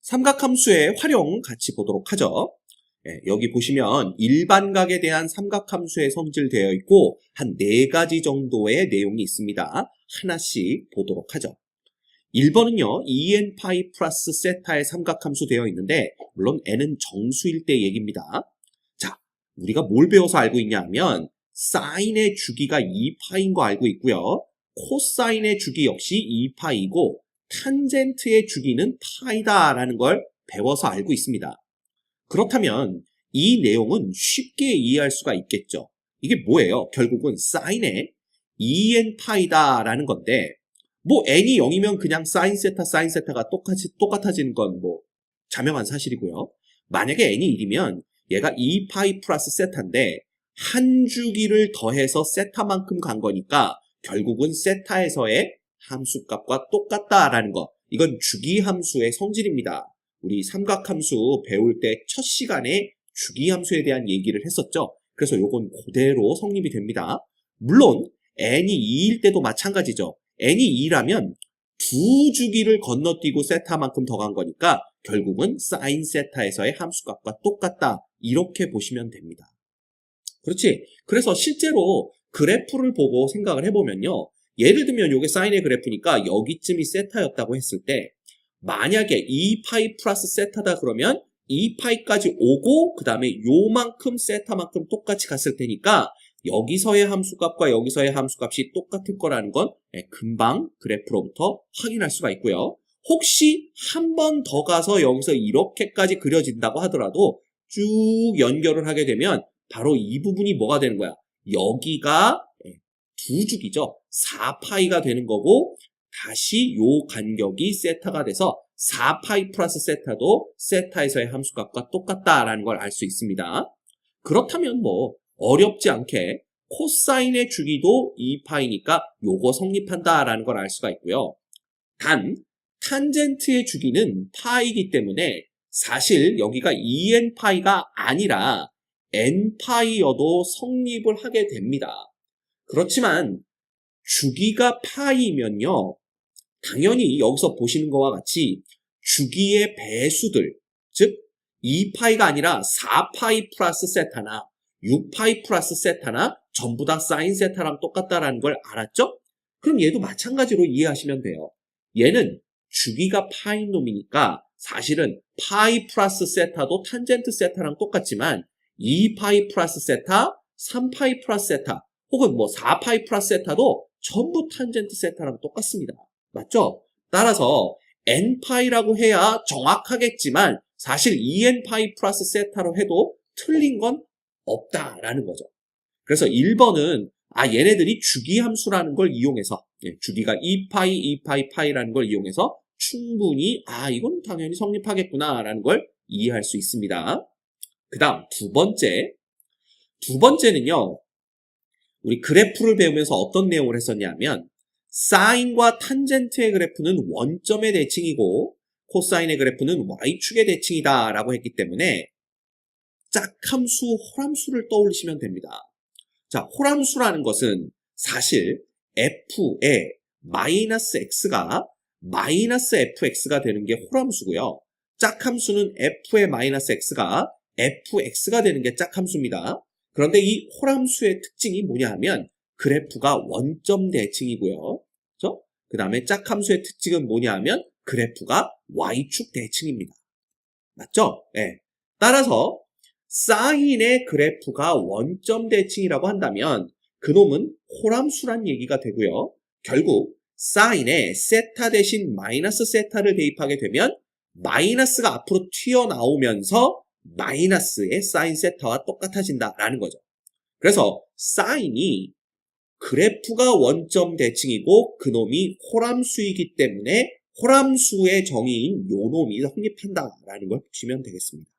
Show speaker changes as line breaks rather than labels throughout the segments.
삼각함수의 활용 같이 보도록 하죠. 여기 보시면 일반각에 대한 삼각함수의 성질 되어 있고 한 4가지 정도의 내용이 있습니다. 하나씩 보도록 하죠. 1번은요. 2n파이 플러스 세타의 삼각함수 되어 있는데 물론 n은 정수일 때 얘기입니다. 자, 우리가 뭘 배워서 알고 있냐 하면 사인의 주기가 2파인 거 알고 있고요. 코사인의 주기 역시 2파이고 탄젠트의 주기는 파이다라는 걸 배워서 알고 있습니다. 그렇다면 이 내용은 쉽게 이해할 수가 있겠죠. 이게 뭐예요? 결국은 사인의 2n파이다라는 건데 뭐 n이 0이면 그냥 사인 세타가 똑같아지는 건 뭐 자명한 사실이고요. 만약에 n이 1이면 얘가 2파이 플러스 세타인데 한 주기를 더해서 세타만큼 간 거니까 결국은 세타에서의 함수값과 똑같다라는 거. 이건 주기함수의 성질입니다. 우리 삼각함수 배울 때 첫 시간에 주기함수에 대한 얘기를 했었죠. 그래서 요건 그대로 성립이 됩니다. 물론 n이 2일 때도 마찬가지죠. n이 2라면 두 주기를 건너뛰고 세타만큼 더 간 거니까 결국은 사인 세타에서의 함수값과 똑같다. 이렇게 보시면 됩니다. 그렇지? 그래서 실제로 그래프를 보고 생각을 해보면요. 예를 들면 이게 사인의 그래프니까 여기쯤이 세타였다고 했을 때 만약에 2파이 플러스 세타다 그러면 2파이까지 오고 그 다음에 요만큼 세타만큼 똑같이 갔을 테니까 여기서의 함수값과 여기서의 함수값이 똑같을 거라는 건 금방 그래프로부터 확인할 수가 있고요. 혹시 한 번 더 가서 여기서 이렇게까지 그려진다고 하더라도 쭉 연결을 하게 되면 바로 이 부분이 뭐가 되는 거야? 여기가 두 주기죠. 4파이가 되는 거고 다시 요 간격이 세타가 돼서 4파이 플러스 세타도 세타에서의 함수값과 똑같다라는 걸 알 수 있습니다. 그렇다면 뭐 어렵지 않게 코사인의 주기도 2파이니까 요거 성립한다라는 걸 알 수가 있고요. 단 탄젠트의 주기는 파이기 때문에 사실 여기가 2n파이가 아니라 n파이여도 성립을 하게 됩니다. 그렇지만 주기가 파이면요. 당연히 여기서 보시는 것과 같이 주기의 배수들, 즉 2파이가 아니라 4파이 플러스 세타나 6파이 플러스 세타나 전부 다 사인 세타랑 똑같다라는 걸 알았죠? 그럼 얘도 마찬가지로 이해하시면 돼요. 얘는 주기가 파인 놈이니까 사실은 파이 플러스 세타도 탄젠트 세타랑 똑같지만 2파이 플러스 세타, 3파이 플러스 세타 혹은 뭐 4파이 플러스 세타도 전부 탄젠트 세타랑 똑같습니다. 맞죠? 따라서 n파이라고 해야 정확하겠지만 사실 2n파이 플러스 세타로 해도 틀린 건 없다라는 거죠. 그래서 1번은 얘네들이 주기함수라는 걸 이용해서 주기가 2파이, 2파이, 파이라는 걸 이용해서 충분히 이건 당연히 성립하겠구나라는 걸 이해할 수 있습니다. 그 다음 두 번째는요. 우리 그래프를 배우면서 어떤 내용을 했었냐면 사인과 탄젠트의 그래프는 원점의 대칭이고 코사인의 그래프는 y축의 대칭이다 라고 했기 때문에 짝함수, 홀함수를 떠올리시면 됩니다. 자, 홀함수라는 것은 사실 f의 마이너스 x가 마이너스 fx가 되는 게 홀함수고요. 짝함수는 f의 마이너스 x가 fx가 되는 게 짝함수입니다. 그런데 이 홀함수의 특징이 뭐냐 하면 그래프가 원점 대칭이고요. 그렇죠? 그 다음에 짝함수의 특징은 뭐냐 하면 그래프가 y축 대칭입니다. 맞죠? 네. 따라서 사인의 그래프가 원점 대칭이라고 한다면 그놈은 홀함수란 얘기가 되고요. 결국 사인에 세타 대신 마이너스 세타를 대입하게 되면 마이너스가 앞으로 튀어나오면서 마이너스의 사인 세타와 똑같아진다라는 거죠. 그래서 사인이 그래프가 원점 대칭이고 그놈이 홀함수이기 때문에 홀함수의 정의인 요놈이 성립한다라는 걸 보시면 되겠습니다.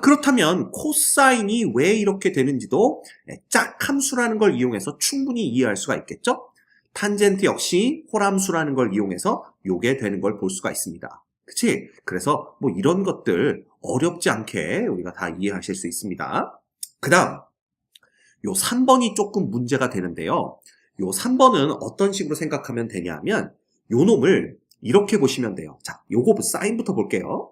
그렇다면 코사인이 왜 이렇게 되는지도 짝함수라는 걸 이용해서 충분히 이해할 수가 있겠죠? 탄젠트 역시 홀함수라는 걸 이용해서 요게 되는 걸 볼 수가 있습니다. 그치? 그래서 뭐 이런 것들 어렵지 않게 우리가 다 이해하실 수 있습니다. 그 다음 요 3번이 조금 문제가 되는데요. 요 3번은 어떤 식으로 생각하면 되냐 하면 요 놈을 이렇게 보시면 돼요. 자, 요거 사인부터 볼게요.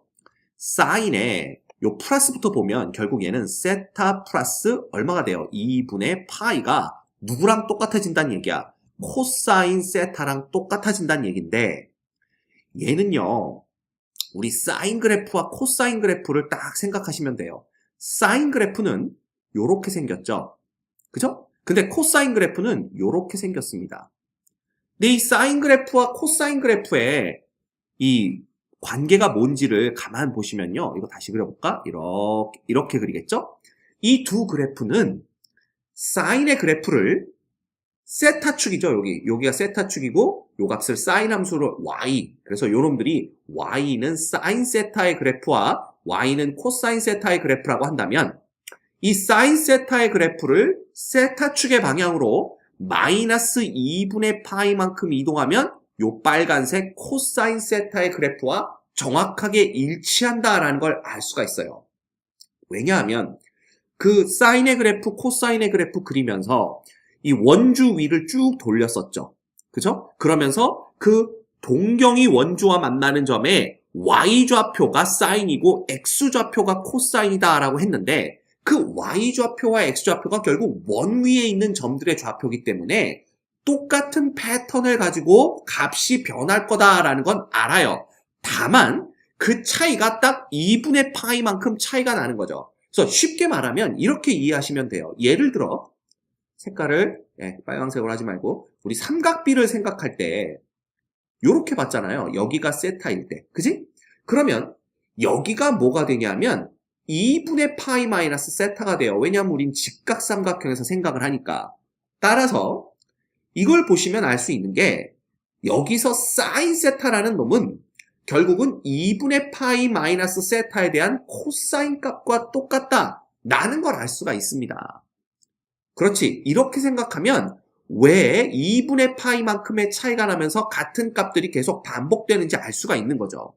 사인에 요 플러스부터 보면 결국 얘는 세타 플러스 얼마가 돼요? 2분의 파이가 누구랑 똑같아진다는 얘기야? 코사인 세타랑 똑같아진다는 얘기인데 얘는요. 우리 사인 그래프와 코사인 그래프를 딱 생각하시면 돼요. 사인 그래프는 요렇게 생겼죠? 그죠? 근데 코사인 그래프는 요렇게 생겼습니다. 근데 이 사인 그래프와 코사인 그래프의 이 관계가 뭔지를 가만 보시면요. 이거 다시 그려볼까? 이렇게 그리겠죠? 이 두 그래프는 사인의 그래프를 세타축이죠. 여기가 세타축이고 요 값을 사인 함수로 y. 그래서 요놈들이 y는 사인 세타의 그래프와 y는 코사인 세타의 그래프라고 한다면 이 사인 세타의 그래프를 세타축의 방향으로 마이너스 2분의 파이만큼 이동하면 요 빨간색 코사인 세타의 그래프와 정확하게 일치한다라는 걸 알 수가 있어요. 왜냐하면 그 사인의 그래프, 코사인의 그래프 그리면서 이 원주 위를 쭉 돌렸었죠. 그죠? 그러면서 그 동경이 원주와 만나는 점에 y좌표가 사인이고 x좌표가 코사인이다라고 했는데 그 y좌표와 x좌표가 결국 원 위에 있는 점들의 좌표이기 때문에 똑같은 패턴을 가지고 값이 변할 거다라는 건 알아요. 다만 그 차이가 딱 2분의 파이만큼 차이가 나는 거죠. 그래서 쉽게 말하면 이렇게 이해하시면 돼요. 예를 들어 색깔을 빨강색으로 하지 말고 우리 삼각비를 생각할 때 이렇게 봤잖아요. 여기가 세타일 때. 그지? 그러면 여기가 뭐가 되냐면 2분의 파이 마이너스 세타가 돼요. 왜냐하면 우린 직각삼각형에서 생각을 하니까. 따라서 이걸 보시면 알 수 있는 게 여기서 사인 세타라는 놈은 결국은 2분의 파이 마이너스 세타에 대한 코사인 값과 똑같다라는 걸 알 수가 있습니다. 그렇지. 이렇게 생각하면 왜 2분의 파이만큼의 차이가 나면서 같은 값들이 계속 반복되는지 알 수가 있는 거죠.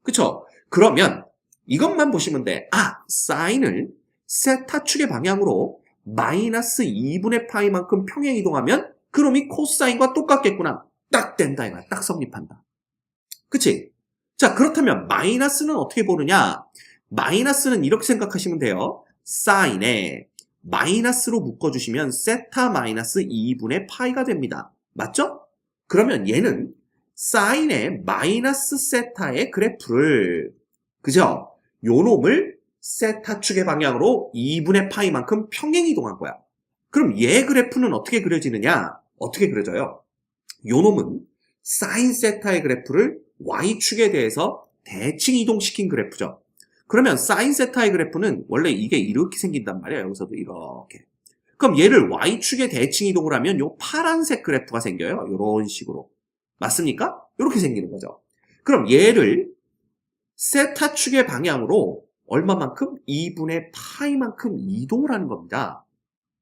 그쵸? 그러면 이것만 보시면 돼. 사인을 세타축의 방향으로 마이너스 2분의 파이만큼 평행 이동하면 그놈이 코사인과 똑같겠구나. 딱 된다 이거야. 딱 성립한다. 그치? 자, 그렇다면 마이너스는 어떻게 보느냐? 마이너스는 이렇게 생각하시면 돼요. 사인에 마이너스로 묶어주시면 세타 마이너스 2분의 파이가 됩니다. 맞죠? 그러면 얘는 사인의 마이너스 세타의 그래프를 그죠? 요 놈을 세타축의 방향으로 2분의 파이만큼 평행 이동한 거야. 그럼 얘 그래프는 어떻게 그려지느냐? 어떻게 그려져요? 요 놈은 사인 세타의 그래프를 y축에 대해서 대칭 이동시킨 그래프죠. 그러면 사인 세타의 그래프는 원래 이게 이렇게 생긴단 말이에요. 여기서도 이렇게. 그럼 얘를 y축에 대칭 이동을 하면 요 파란색 그래프가 생겨요. 이런 식으로. 맞습니까? 이렇게 생기는 거죠. 그럼 얘를 세타축의 방향으로 얼마만큼? 2분의 파이만큼 이동을 하는 겁니다.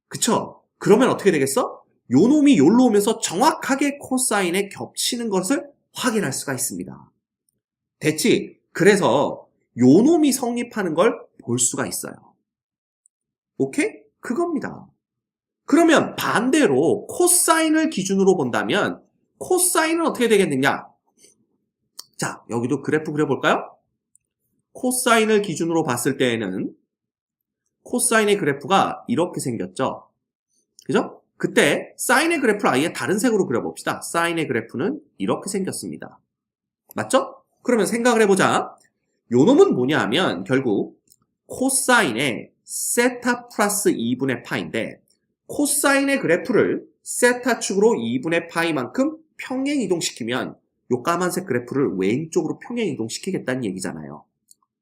그쵸? 그러면 어떻게 되겠어? 요 놈이 요로 오면서 정확하게 코사인에 겹치는 것을 확인할 수가 있습니다. 됐지? 그래서 요 놈이 성립하는 걸 볼 수가 있어요. 오케이? 그겁니다. 그러면 반대로 코사인을 기준으로 본다면 코사인은 어떻게 되겠느냐? 자, 여기도 그래프 그려볼까요? 코사인을 기준으로 봤을 때에는 코사인의 그래프가 이렇게 생겼죠? 그죠? 그때 사인의 그래프를 아예 다른 색으로 그려봅시다. 사인의 그래프는 이렇게 생겼습니다. 맞죠? 그러면 생각을 해보자. 요 놈은 뭐냐 하면 결국 코사인의 세타 플러스 2분의 파인데 코사인의 그래프를 세타축으로 2분의 파이만큼 평행 이동시키면 요 까만색 그래프를 왼쪽으로 평행 이동시키겠다는 얘기잖아요.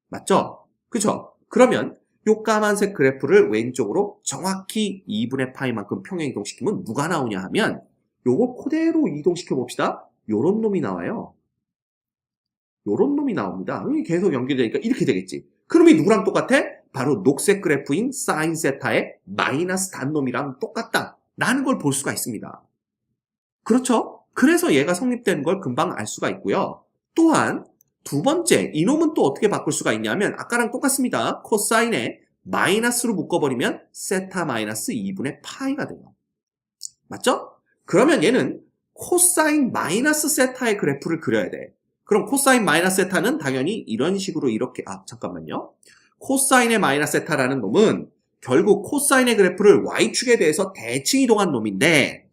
맞죠? 그죠? 그러면 요 까만색 그래프를 왼쪽으로 정확히 2분의 파이만큼 평행 이동시키면 누가 나오냐 하면 요거 그대로 이동시켜 봅시다. 요런 놈이 나와요. 요런 놈이 나옵니다. 계속 연결되니까 이렇게 되겠지. 그놈이 누구랑 똑같아? 바로 녹색 그래프인 사인 세타의 마이너스 단놈이랑 똑같다 라는 걸 볼 수가 있습니다. 그렇죠? 그래서 얘가 성립되는 걸 금방 알 수가 있고요. 또한 두 번째, 이놈은 또 어떻게 바꿀 수가 있냐면 아까랑 똑같습니다. 코사인에 마이너스로 묶어버리면 세타 마이너스 2분의 파이가 돼요. 맞죠? 그러면 얘는 코사인 마이너스 세타의 그래프를 그려야 돼. 그럼 코사인 마이너스 세타는 당연히 이런 식으로 이렇게, 잠깐만요. 코사인의 마이너스 세타라는 놈은 결국 코사인의 그래프를 y축에 대해서 대칭 이동한 놈인데,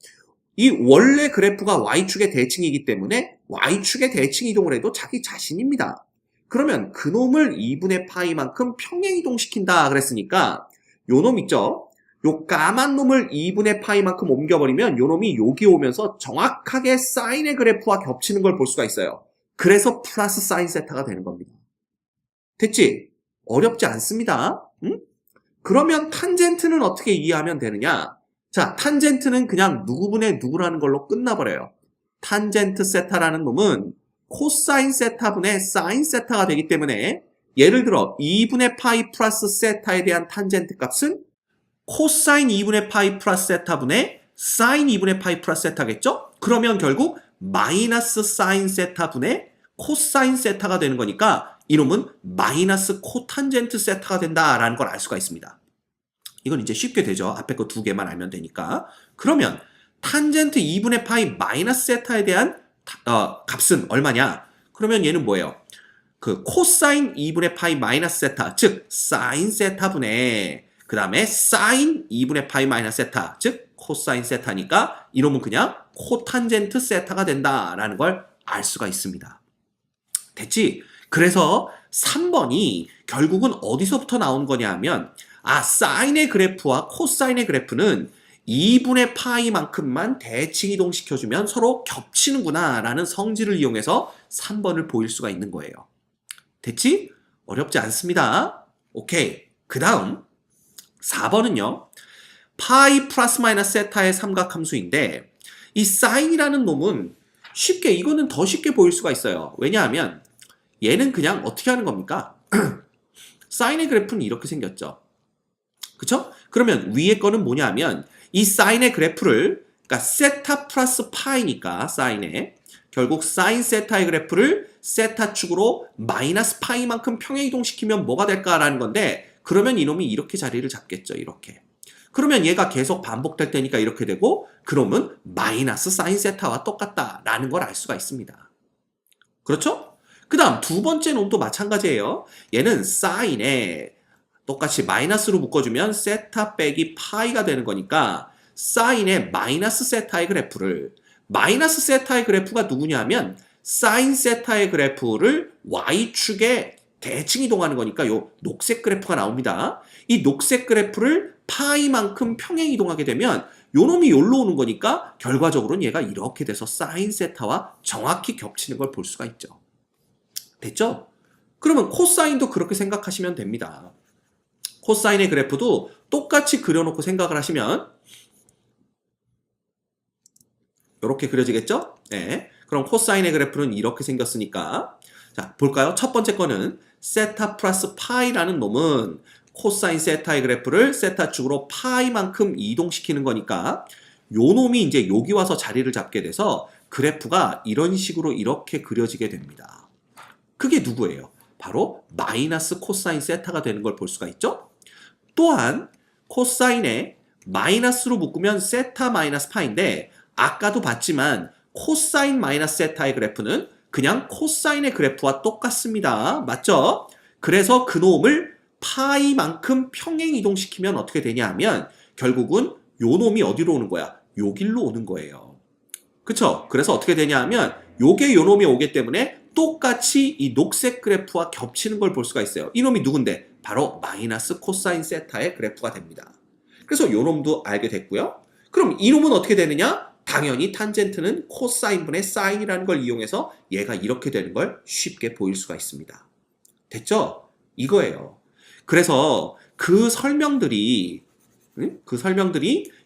이 원래 그래프가 y축의 대칭이기 때문에 y축의 대칭 이동을 해도 자기 자신입니다. 그러면 그 놈을 2분의 파이만큼 평행 이동시킨다 그랬으니까 요 놈 있죠? 요 까만 놈을 2분의 파이만큼 옮겨버리면 요 놈이 여기 오면서 정확하게 사인의 그래프와 겹치는 걸 볼 수가 있어요. 그래서 플러스 사인 세타가 되는 겁니다. 됐지? 어렵지 않습니다. 응? 그러면 탄젠트는 어떻게 이해하면 되느냐? 자, 탄젠트는 그냥 누구분의 누구라는 걸로 끝나버려요. 탄젠트 세타라는 놈은 코사인 세타분의 사인 세타가 되기 때문에 예를 들어 2분의 파이 플러스 세타에 대한 탄젠트 값은 코사인 2분의 파이 플러스 세타분의 사인 2분의 파이 플러스 세타겠죠? 그러면 결국 마이너스 사인 세타분의 코사인 세타가 되는 거니까 이놈은 마이너스 코탄젠트 세타가 된다라는 걸 알 수가 있습니다. 이건 이제 쉽게 되죠. 앞에 거 두 개만 알면 되니까. 그러면 탄젠트 2분의 파이 마이너스 세타에 대한 값은 얼마냐? 그러면 얘는 뭐예요? 그 코사인 2분의 파이 마이너스 세타, 즉 사인 세타분의 그 다음에 사인 2분의 파이 마이너스 세타, 즉 코사인 세타니까 이놈은 그냥 코탄젠트 세타가 된다라는 걸 알 수가 있습니다. 됐지? 그래서 3번이 결국은 어디서부터 나온 거냐 하면 사인의 그래프와 코사인의 그래프는 2분의 파이만큼만 대칭 이동시켜주면 서로 겹치는구나 라는 성질을 이용해서 3번을 보일 수가 있는 거예요. 됐지? 어렵지 않습니다. 오케이. 그 다음 4번은요. 파이 플러스 마이너스 세타의 삼각함수인데 이 사인이라는 놈은 쉽게 이거는 더 쉽게 보일 수가 있어요. 왜냐하면 얘는 그냥 어떻게 하는 겁니까? 사인의 그래프는 이렇게 생겼죠. 그쵸? 그러면 위에 거는 뭐냐 하면 이 사인의 그래프를 그러니까 세타 플러스 파이니까 사인의 결국 사인 세타의 그래프를 세타 축으로 마이너스 파이만큼 평행 이동시키면 뭐가 될까라는 건데 그러면 이놈이 이렇게 자리를 잡겠죠. 이렇게. 그러면 얘가 계속 반복될 테니까 이렇게 되고 그러면 마이너스 사인 세타와 똑같다라는 걸 알 수가 있습니다. 그렇죠? 그 다음 두 번째 놈도 마찬가지예요. 얘는 사인에 똑같이 마이너스로 묶어주면 세타 빼기 파이가 되는 거니까 사인의 마이너스 세타의 그래프를 마이너스 세타의 그래프가 누구냐 하면 사인 세타의 그래프를 y축에 대칭 이동하는 거니까 요 녹색 그래프가 나옵니다. 이 녹색 그래프를 파이만큼 평행 이동하게 되면 요 놈이 여기로 오는 거니까 결과적으로는 얘가 이렇게 돼서 사인 세타와 정확히 겹치는 걸 볼 수가 있죠. 됐죠? 그러면 코사인도 그렇게 생각하시면 됩니다. 코사인의 그래프도 똑같이 그려놓고 생각을 하시면 이렇게 그려지겠죠? 네. 그럼 코사인의 그래프는 이렇게 생겼으니까 자 볼까요? 첫 번째 거는 세타 플러스 파이라는 놈은 코사인 세타의 그래프를 세타 축으로 파이만큼 이동시키는 거니까 요 놈이 이제 여기 와서 자리를 잡게 돼서 그래프가 이런 식으로 이렇게 그려지게 됩니다. 그게 누구예요? 바로 마이너스 코사인 세타가 되는 걸 볼 수가 있죠? 또한 코사인에 마이너스로 묶으면 세타 마이너스 파인데 아까도 봤지만 코사인 마이너스 세타의 그래프는 그냥 코사인의 그래프와 똑같습니다. 맞죠? 그래서 그 놈을 파이만큼 평행 이동시키면 어떻게 되냐 하면 결국은 요 놈이 어디로 오는 거야? 요 길로 오는 거예요. 그쵸? 그래서 어떻게 되냐 하면 요게 요 놈이 오기 때문에 똑같이 이 녹색 그래프와 겹치는 걸 볼 수가 있어요. 이 놈이 누군데? 바로 마이너스 코사인 세타의 그래프가 됩니다. 그래서 요 놈도 알게 됐고요. 그럼 이 놈은 어떻게 되느냐? 당연히 탄젠트는 코사인분의 사인이라는 걸 이용해서 얘가 이렇게 되는 걸 쉽게 보일 수가 있습니다. 됐죠? 이거예요. 그래서 그 설명들이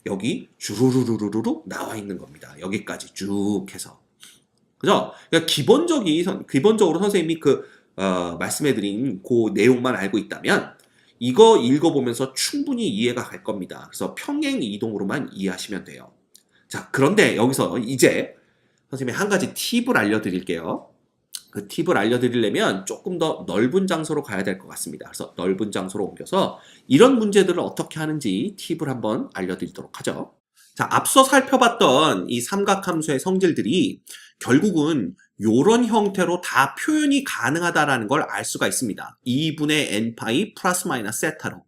여기 주르르르르르 나와 있는 겁니다. 여기까지 쭉 해서. 그죠? 그러니까 기본적으로 선생님이 말씀해드린 그 내용만 알고 있다면 이거 읽어보면서 충분히 이해가 갈 겁니다. 그래서 평행 이동으로만 이해하시면 돼요. 자, 그런데 여기서 이제 선생님이 한 가지 팁을 알려드릴게요. 그 팁을 알려드리려면 조금 더 넓은 장소로 가야 될 것 같습니다. 그래서 넓은 장소로 옮겨서 이런 문제들을 어떻게 하는지 팁을 한번 알려드리도록 하죠. 자, 앞서 살펴봤던 이 삼각함수의 성질들이 결국은 이런 형태로 다 표현이 가능하다는 걸 알 수가 있습니다. 2분의 n파이 플러스 마이너스 세타로.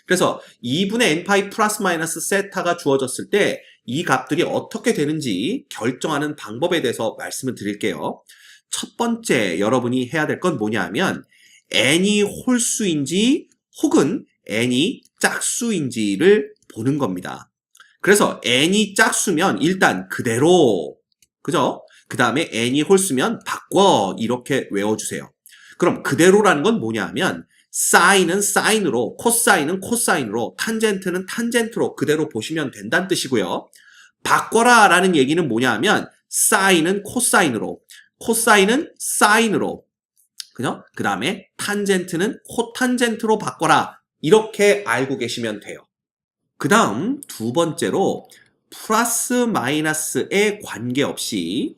그래서 2분의 n파이 플러스 마이너스 세타가 주어졌을 때 이 값들이 어떻게 되는지 결정하는 방법에 대해서 말씀을 드릴게요. 첫 번째 여러분이 해야 될 건 뭐냐 하면 n이 홀수인지 혹은 n이 짝수인지를 보는 겁니다. 그래서 n이 짝수면 일단 그대로, 그죠? 그 다음에 n이 홀수면 바꿔, 이렇게 외워주세요. 그럼 그대로라는 건 뭐냐 하면 사인은 사인으로, 코사인은 코사인으로, 탄젠트는 탄젠트로 그대로 보시면 된다는 뜻이고요. 바꿔라 라는 얘기는 뭐냐 하면 사인은 코사인으로, 코사인은 사인으로, 그죠? 그 다음에 탄젠트는 코탄젠트로 바꿔라, 이렇게 알고 계시면 돼요. 그 다음 두 번째로 플러스 마이너스에 관계없이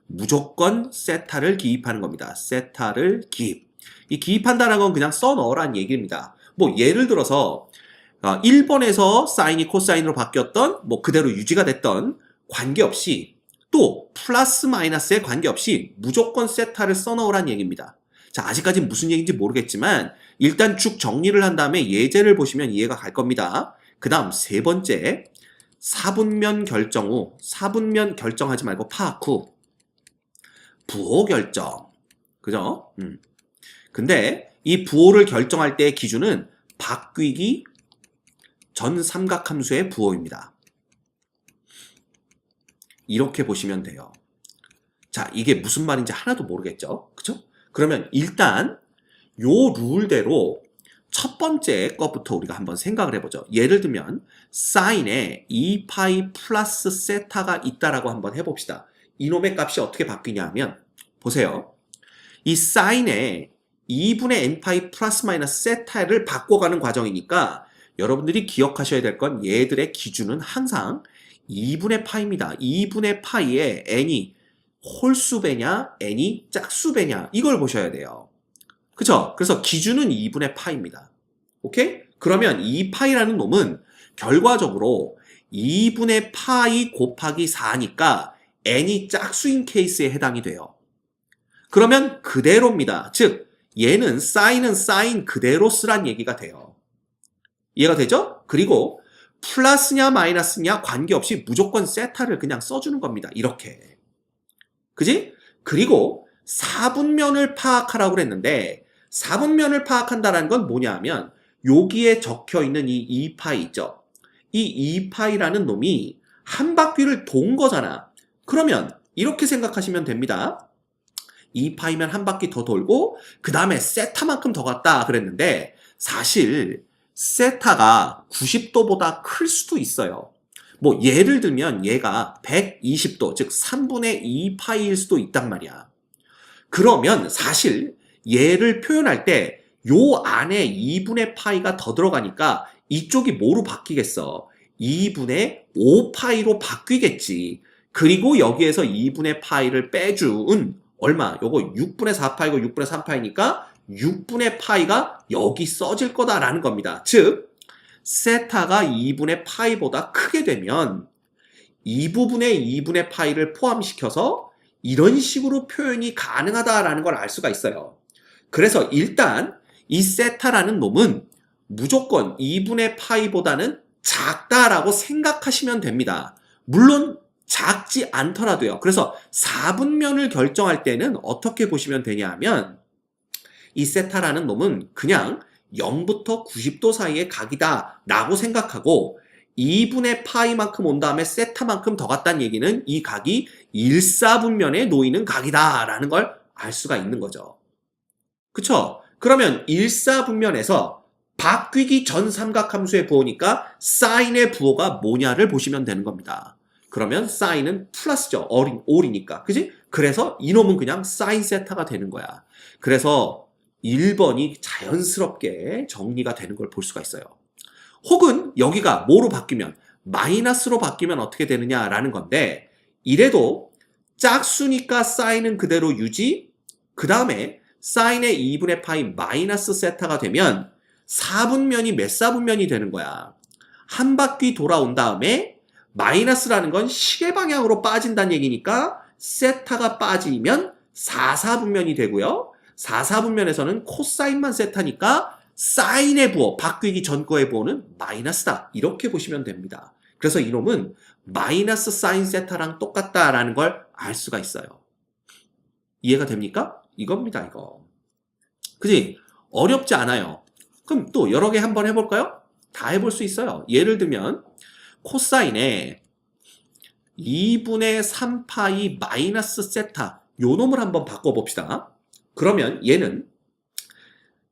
무조건 세타를 기입하는 겁니다. 세타를 기입. 이 기입한다는 건 그냥 써넣으라는 얘기입니다. 뭐 예를 들어서 1번에서 사인이 코사인으로 바뀌었던, 뭐 그대로 유지가 됐던 관계없이, 또 플러스 마이너스에 관계없이 무조건 세타를 써넣으라는 얘기입니다. 자, 아직까지는 무슨 얘기인지 모르겠지만 일단 쭉 정리를 한 다음에 예제를 보시면 이해가 갈 겁니다. 그 다음 세 번째, 사분면 결정 후, 사분면 결정하지 말고 파악 후 부호 결정. 그죠? 근데 이 부호를 결정할 때의 기준은 바뀌기 전 삼각함수의 부호입니다. 이렇게 보시면 돼요. 자, 이게 무슨 말인지 하나도 모르겠죠? 그죠? 그러면 일단 요 룰대로 첫 번째 것부터 우리가 한번 생각을 해보죠. 예를 들면 사인에 2파이 플러스 세타가 있다라고 한번 해봅시다. 이놈의 값이 어떻게 바뀌냐 하면 보세요. 이 사인에 2분의 n파이 플러스 마이너스 세타를 바꿔가는 과정이니까 여러분들이 기억하셔야 될 건 얘들의 기준은 항상 2분의 파입니다. 2분의 파이에 n이 홀수배냐 n이 짝수배냐 이걸 보셔야 돼요. 그쵸? 그래서 기준은 2분의 파입니다. 오케이? 그러면 이 파이라는 놈은 결과적으로 2분의 파이 곱하기 4니까 n이 짝수인 케이스에 해당이 돼요. 그러면 그대로입니다. 즉 얘는 사인은 사인 그대로 쓰란 얘기가 돼요. 이해가 되죠? 그리고 플러스냐 마이너스냐 관계없이 무조건 세타를 그냥 써주는 겁니다. 이렇게. 그지? 그리고 4분면을 파악하라고 그랬는데 4분면을 파악한다는 건 뭐냐 하면 여기에 적혀있는 이 2파이 있죠? 이 2파이라는 놈이 한 바퀴를 돈 거잖아. 그러면 이렇게 생각하시면 됩니다. 2파이면 한 바퀴 더 돌고 그 다음에 세타만큼 더 갔다 그랬는데 사실 세타가 90도보다 클 수도 있어요. 뭐 예를 들면 얘가 120도 즉 3분의 2파이일 수도 있단 말이야. 그러면 사실 얘를 표현할 때 요 안에 2분의 파이가 더 들어가니까 이쪽이 뭐로 바뀌겠어? 2분의 5파이로 바뀌겠지. 그리고 여기에서 2분의 파이를 빼준 얼마? 요거 6분의 4파이고 6분의 3파이니까 6분의 파이가 여기 써질 거다라는 겁니다. 즉 세타가 2분의 파이보다 크게 되면 이 부분에 2분의 파이를 포함시켜서 이런 식으로 표현이 가능하다라는 걸 알 수가 있어요. 그래서 일단 이 세타라는 놈은 무조건 2분의 파이보다는 작다라고 생각하시면 됩니다. 물론 작지 않더라도요. 그래서 4분면을 결정할 때는 어떻게 보시면 되냐 하면 이 세타라는 놈은 그냥 0부터 90도 사이의 각이다 라고 생각하고 2분의 파이만큼 온 다음에 세타만큼 더 갔다는 얘기는 이 각이 1사분면에 놓이는 각이다 라는 걸 알 수가 있는 거죠. 그쵸? 그러면 1사분면에서 바뀌기 전 삼각함수의 부호니까 사인의 부호가 뭐냐를 보시면 되는 겁니다. 그러면 사인은 플러스죠. 올이니까. 그지? 그래서 이놈은 그냥 사인 세타가 되는 거야. 그래서 1번이 자연스럽게 정리가 되는 걸 볼 수가 있어요. 혹은 여기가 뭐로 바뀌면 마이너스로 바뀌면 어떻게 되느냐라는 건데 이래도 짝수니까 사인은 그대로 유지 그 다음에 사인의 2분의 파이 마이너스 세타가 되면 4분면이 몇 사분면이 되는 거야. 한 바퀴 돌아온 다음에 마이너스라는 건 시계 방향으로 빠진다는 얘기니까 세타가 빠지면 4사분면이 되고요. 4사분면에서는 코사인만 세타니까 사인의 부호, 바뀌기 전 거의 부호는 마이너스다. 이렇게 보시면 됩니다. 그래서 이놈은 마이너스 사인 세타랑 똑같다라는 걸 알 수가 있어요. 이해가 됩니까? 이겁니다, 이거. 그지? 어렵지 않아요. 그럼 또 여러 개 한번 해볼까요? 다 해볼 수 있어요. 예를 들면 코사인에 2분의 3파이 마이너스 세타 요 놈을 한번 바꿔봅시다. 그러면 얘는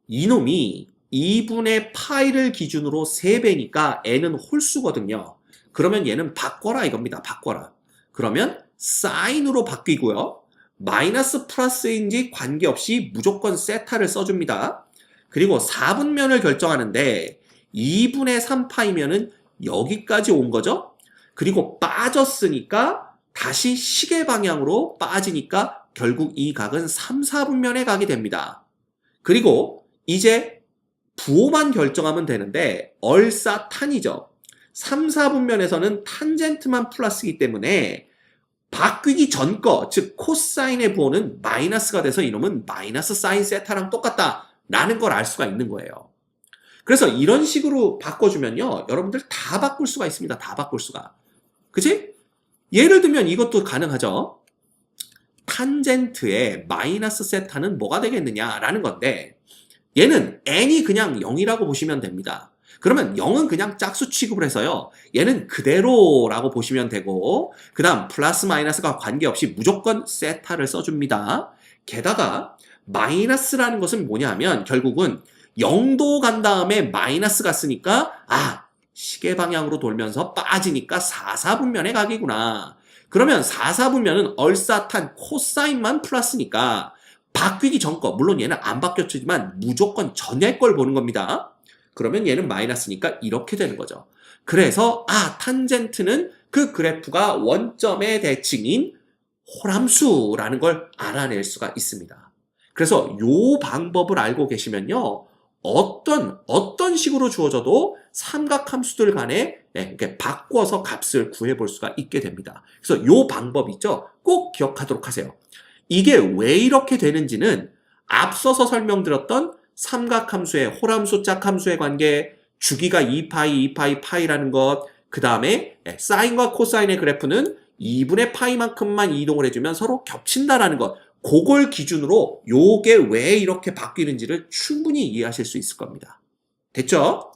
이놈이 2분의 파이를 기준으로 3배니까 n은 홀수거든요. 그러면 얘는 바꿔라 이겁니다. 바꿔라. 그러면 사인으로 바뀌고요. 마이너스 플러스인지 관계없이 무조건 세타를 써줍니다. 그리고 4분면을 결정하는데 2분의 3파이면은 여기까지 온 거죠. 그리고 빠졌으니까 다시 시계 방향으로 빠지니까 결국 이 각은 3, 4분면에 가게 됩니다. 그리고 이제 부호만 결정하면 되는데 얼싸탄이죠. 3, 4분면에서는 탄젠트만 플러스이기 때문에 바뀌기 전 거, 즉 코사인의 부호는 마이너스가 돼서 이놈은 마이너스 사인 세타랑 똑같다라는 걸 알 수가 있는 거예요. 그래서 이런 식으로 바꿔주면요. 여러분들 다 바꿀 수가 있습니다. 다 바꿀 수가. 그치? 예를 들면 이것도 가능하죠. 탄젠트의 마이너스 세타는 뭐가 되겠느냐라는 건데 얘는 n이 그냥 0이라고 보시면 됩니다. 그러면 0은 그냥 짝수 취급을 해서요. 얘는 그대로라고 보시면 되고 그 다음 플러스 마이너스가 관계없이 무조건 세타를 써줍니다. 게다가 마이너스라는 것은 뭐냐 하면 결국은 0도 간 다음에 마이너스 갔으니까 시계 방향으로 돌면서 빠지니까 4사분면의 각이구나. 그러면 4사분면은 얼싸탄 코사인만 플러스니까 바뀌기 전 거, 물론 얘는 안 바뀌었지만 무조건 전에 걸 보는 겁니다. 그러면 얘는 마이너스니까 이렇게 되는 거죠. 그래서 탄젠트는 그 그래프가 원점의 대칭인 홀함수라는 걸 알아낼 수가 있습니다. 그래서 이 방법을 알고 계시면요. 어떤 식으로 주어져도 삼각함수들 간에 이렇게 바꿔서 값을 구해볼 수가 있게 됩니다. 그래서 이 방법 있죠? 꼭 기억하도록 하세요. 이게 왜 이렇게 되는지는 앞서서 설명드렸던 삼각함수의 홀함수, 짝함수의 관계, 주기가 2파이, 2파이, 파이라는 것, 그 다음에 사인과 코사인의 그래프는 2분의 파이만큼만 이동을 해주면 서로 겹친다라는 것, 그걸 기준으로 요게 왜 이렇게 바뀌는지를 충분히 이해하실 수 있을 겁니다. 됐죠?